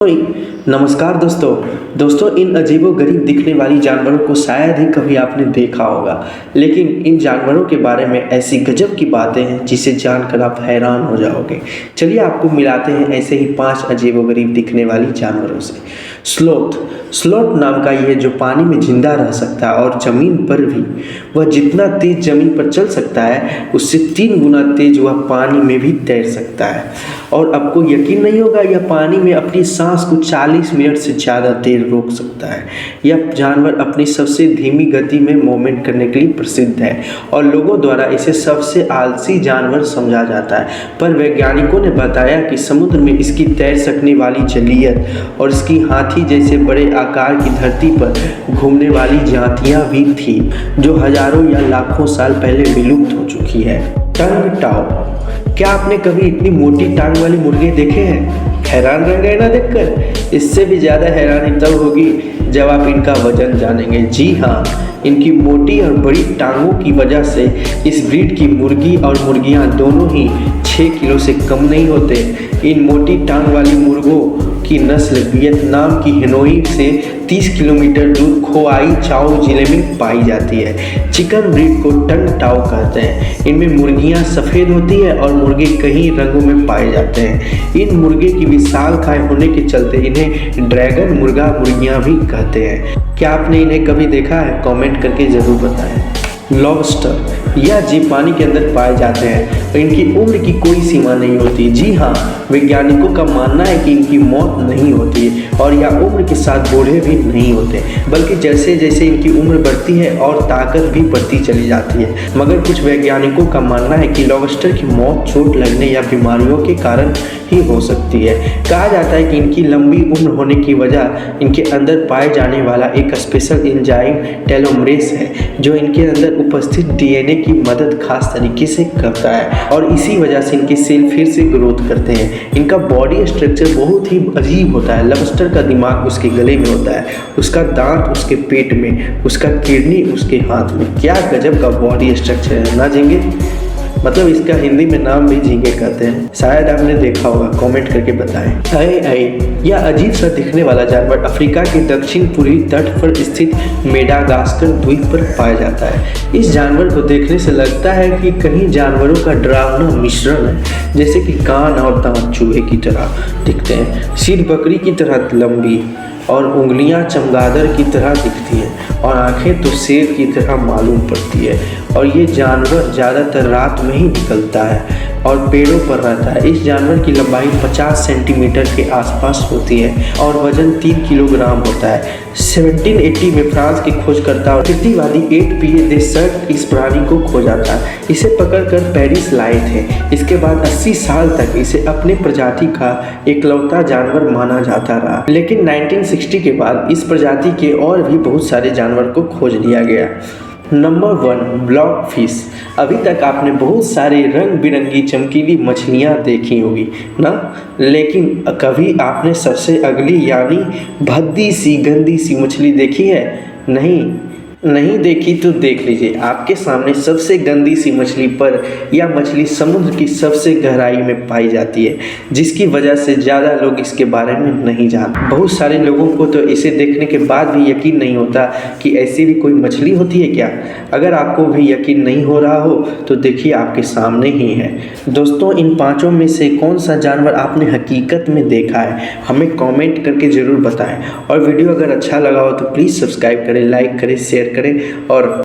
नमस्कार दोस्तों इन अजीबोगरीब दिखने वाली जानवरों को शायद ही कभी आपने देखा होगा, लेकिन इन जानवरों के बारे में ऐसी गजब की बातें हैं जिसे जानकर आप हैरान हो जाओगे। चलिए आपको मिलाते हैं ऐसे ही 5 अजीबोगरीब दिखने वाली जानवरों से। स्लोथ नाम का यह जो पानी में जिंदा रह सकता है और ज़मीन पर भी वह जितना तेज ज़मीन पर चल सकता है उससे 3 गुना तेज वह पानी में भी तैर सकता है। और आपको यकीन नहीं होगा, यह पानी में अपनी सांस को 40 मिनट से ज़्यादा देर रोक सकता है। यह जानवर अपनी सबसे धीमी गति में मूवमेंट करने के लिए प्रसिद्ध है और लोगों द्वारा इसे सबसे आलसी जानवर समझा जाता है। पर वैज्ञानिकों ने बताया कि समुद्र में इसकी तैर सकने वाली जलीयत और इसकी हाथी जैसे बड़े आकार की धरती पर घूमने वाली जातियां भी थी जो हजारों या लाखों साल पहले विलुप्त हो चुकी है। टंग टाओ, क्या आपने कभी इतनी मोटी टांग वाली मुर्गे देखे हैं? हैरान रह गए ना देखकर? इससे भी ज़्यादा हैरानी तब होगी जब आप इनका वजन जानेंगे। जी हाँ, इनकी मोटी और बड़ी टांगों की वजह से इस ब्रीड की मुर्गी और मुर्गियां दोनों ही 6 किलो से कम नहीं होते। इन मोटी टांग वाली मुर्गों की नस्ल वियतनाम की हनोई से 30 किलोमीटर दूर खोआई चाओ जिले में पाई जाती है। चिकन ब्रीड को टंग टाओ कहते हैं। इनमें मुर्गियां सफ़ेद होती है और मुर्गे कई रंगों में पाए जाते हैं। इन मुर्गे की विशाल खाय होने के चलते इन्हें ड्रैगन मुर्गा मुर्गियां भी कहते हैं। क्या आपने इन्हें कभी देखा है? कमेंट करके ज़रूर बताएं। लॉबस्टर, यह जीव पानी के अंदर पाए जाते हैं और इनकी उम्र की कोई सीमा नहीं होती। जी हाँ, वैज्ञानिकों का मानना है कि इनकी मौत नहीं होती और यह उम्र के साथ बूढ़े भी नहीं होते, बल्कि जैसे जैसे इनकी उम्र बढ़ती है और ताकत भी बढ़ती चली जाती है। मगर कुछ वैज्ञानिकों का मानना है कि लॉबस्टर की मौत चोट लगने या बीमारियों के कारण ही हो सकती है। कहा जाता है कि इनकी लंबी उम्र होने की वजह इनके अंदर पाए जाने वाला एक स्पेशल एंजाइम टेलोमरेस है जो इनके अंदर उपस्थित डीएनए की मदद खास तरीके से करता है और इसी वजह से इनके सेल फिर से ग्रोथ करते हैं। इनका बॉडी स्ट्रक्चर बहुत ही अजीब होता है। लॉबस्टर का दिमाग उसके गले में होता है, उसका दांत उसके पेट में, उसका किडनी उसके हाथ में। क्या गजब का बॉडी स्ट्रक्चर है ना झींगे? मतलब इसका हिंदी में नाम भी झींगे कहते हैं। शायद आपने देखा होगा, कमेंट करके बताएं। यह अजीब सा दिखने वाला जानवर अफ्रीका के दक्षिण पूर्वी तट पर स्थित मेडागास्कर द्वीप पर पाया जाता है। इस जानवर को देखने से लगता है कि कहीं जानवरों का डरावना मिश्रण है, जैसे कि कान और दांत चूहे की तरह दिखते हैं, सिर बकरी की तरह लंबी और उंगलियां चमगादड़ की तरह दिखती है और आंखें तो शेर की तरह मालूम पड़ती है। और ये जानवर ज़्यादातर रात में ही निकलता है और पेड़ों पर रहता है। इस जानवर की लंबाई 50 सेंटीमीटर के आसपास होती है और वजन 3 किलोग्राम होता है। 1780 में फ्रांस के खोजकर्ता और कृतिवादी 8 देशक इस प्राणी को खोजा था। इसे पकड़कर पेरिस लाए थे। इसके बाद 80 साल तक इसे अपने प्रजाति का एकलौता जानवर माना जाता रहा, लेकिन 1960 के बाद इस प्रजाति के और भी बहुत सारे जानवर को खोज लिया गया। Number 1, block fish. अभी तक आपने बहुत सारे रंग बिरंगी चमकीली मछलियाँ देखी होगी ना, लेकिन कभी आपने सबसे अगली यानी भद्दी सी गंदी सी मछली देखी है? नहीं देखी तो देख लीजिए, आपके सामने सबसे गंदी सी मछली। पर यह मछली समुद्र की सबसे गहराई में पाई जाती है, जिसकी वजह से ज़्यादा लोग इसके बारे में नहीं जानते। बहुत सारे लोगों को तो इसे देखने के बाद भी यकीन नहीं होता कि ऐसी भी कोई मछली होती है क्या। अगर आपको भी यकीन नहीं हो रहा हो तो देखिए, आपके सामने ही है। दोस्तों, इन 5 में से कौन सा जानवर आपने हकीकत में देखा है? हमें कमेंट करके ज़रूर बताएं और वीडियो अगर अच्छा लगा हो तो प्लीज़ सब्सक्राइब करें, लाइक करें, शेयर करें और